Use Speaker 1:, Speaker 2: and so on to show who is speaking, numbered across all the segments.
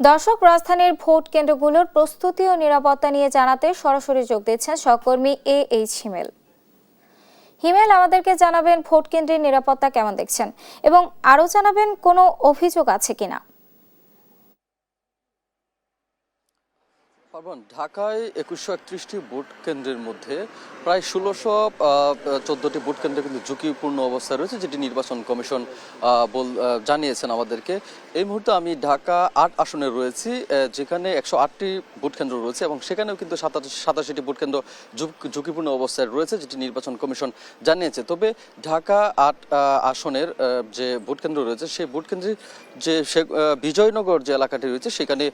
Speaker 1: দর্শক, রাজধানীর ভোট কেন্দ্রগুলোর প্রস্তুতি ও নিরাপত্তা নিয়ে জানাতে সরাসরি যোগ দিচ্ছেন সহকর্মী এইচ হিমেল। হিমেল, আমাদেরকে জানাবেন ভোট কেন্দ্রের নিরাপত্তা কেমন দেখছেন এবং আরও জানাবেন কোনো অভিযোগ আছে কিনা।
Speaker 2: ঢাকায় 2131টি ভোট কেন্দ্রের মধ্যে প্রায় 1614টি ভোট কেন্দ্র কিন্তু ঝুঁকিপূর্ণ অবস্থায় রয়েছে, যেটি নির্বাচন কমিশন জানিয়েছেন আমাদেরকে। এই মুহূর্তে আমি ঢাকা 8 আসনে রয়েছি, যেখানে 108টি ভোট কেন্দ্র রয়েছে এবং সেখানেও কিন্তু 87টি ভোট কেন্দ্র ঝুঁকিপূর্ণ অবস্থায় রয়েছে, যেটি নির্বাচন কমিশন জানিয়েছে। তবে ঢাকা 8 আসনের যে ভোট কেন্দ্র রয়েছে, সেই ভোট কেন্দ্রের যে বিজয়নগর যে এলাকাটি রয়েছে, সেখানে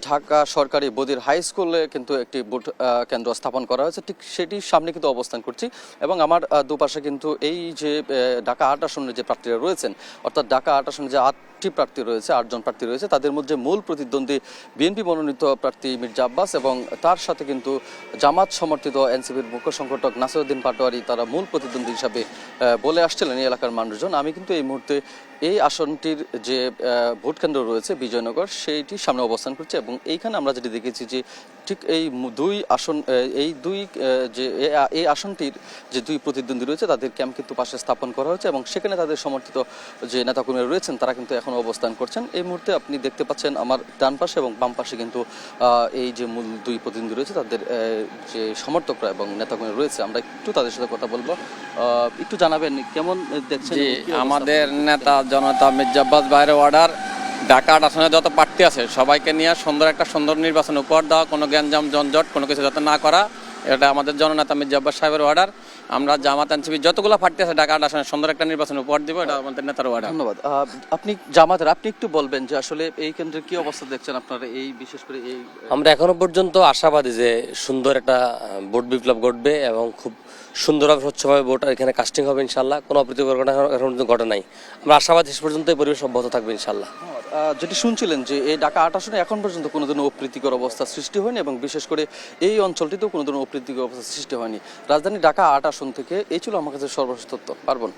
Speaker 2: ঢাকা সরকারি বদির হাই স্কুলে কিন্তু একটি ভোট কেন্দ্র স্থাপন করা হয়েছে। ঠিক সেটির সামনে কিন্তু অবস্থান করছি এবং আমার দুপাশে কিন্তু এই যে ঢাকা 8 আসনের যে প্রার্থীরা রয়েছেন, অর্থাৎ ঢাকা 8 আসনে যে 8টি প্রার্থী রয়েছে, 8জন প্রার্থী রয়েছে, তাদের মধ্যে মূল প্রতিদ্বন্দ্বী বিএনপি মনোনীত প্রার্থী মির্জা আব্বাস এবং তার সাথে কিন্তু জামাত সমর্থিত এনসিপির মুখ্য সংগঠক নাসিরউদ্দিন পাটোয়ারি, তারা মূল প্রতিদ্বন্দ্বী হিসাবে বলে আসছিলেন এই এলাকার মানুষজন। আমি কিন্তু এই মুহূর্তে এই আসনটির যে ভোট কেন্দ্র রয়েছে বিজয়নগর, সেইটির সামনে অবস্থান করছে এবং এইখানে আমরা যেটি দেখেছি যে ঠিক এই এই আসনটির যে দুই প্রতিদ্বন্দ্বী রয়েছে, তাদের ক্যাম্প কিন্তু পাশে স্থাপন করা হয়েছে এবং সেখানে তাদের সমর্থিত যে নেতাকর্মীরা রয়েছেন, তারা কিন্তু এখনো অবস্থান করছেন। এই মুহূর্তে আপনি দেখতে পাচ্ছেন আমার ডান পাশে এবং বাম পাশে কিন্তু এই যে মূল দুই প্রতিদ্বন্দ্বী রয়েছে, তাদের যে সমর্থকরা এবং নেতাকর্মীরা রয়েছে, আমরা একটু তাদের সাথে কথা বলবো। একটু জানাবেন কেমন দেখছেন।
Speaker 3: আমাদের নেতা জনতা মির্জা আব্বাস বাইরে অর্ডার, ঢাকা 8 আসনে যত প্রার্থী আছে সবাইকে নিয়ে সুন্দর নির্বাচন উপহার দেওয়া, কোনো গ্যাঞ্জাম জঞ্জট কোনো কিছু যাতে না করা, এটা আমাদের জননেতা মির্জা আব্বাস সাহেবের অর্ডার। আমরা জামাত এনসিপি যতগুলো প্রার্থী আছে ঢাকা 8 আসনে সুন্দর একটা নির্বাচন উপহার দিব, এটা আমাদের নেতার অর্ডার।
Speaker 2: ধন্যবাদ। আপনি জামাতের, আপনি একটু বলবেন যে আসলে এই কেন্দ্রের কি অবস্থা দেখছেন আপনারা, এই বিশেষ করে এই।
Speaker 4: আমরা এখনো পর্যন্ত আশাবাদী যে সুন্দর একটা ভোট বিপ্লব ঘটবে এবং খুব সুন্দরভাবে স্বচ্ছভাবে ভোট এখানে কাস্টিং হবে ইনশাল্লাহ। কোনো অপ্রীতিকর ঘটনা এখন পর্যন্ত ঘটে নাই। আমরা আশাবাদী শেষ পর্যন্ত এই পরিবেশ অব্যাহত থাকবে ইনশাল্লাহ।
Speaker 2: যেটি শুনছিলেন যে এই ঢাকা 8 আসনে এখন পর্যন্ত কোনো ধরনের অপ্রীতিকর অবস্থা সৃষ্টি হয়নি এবং বিশেষ করে এই অঞ্চলটিতেও কোনো ধরনের অপ্রীতিকর অবস্থা সৃষ্টি হয়নি। রাজধানী ঢাকা 8 আসন থেকে এই ছিল আমার কাছে সর্বশেষ তথ্য। পার্বণ।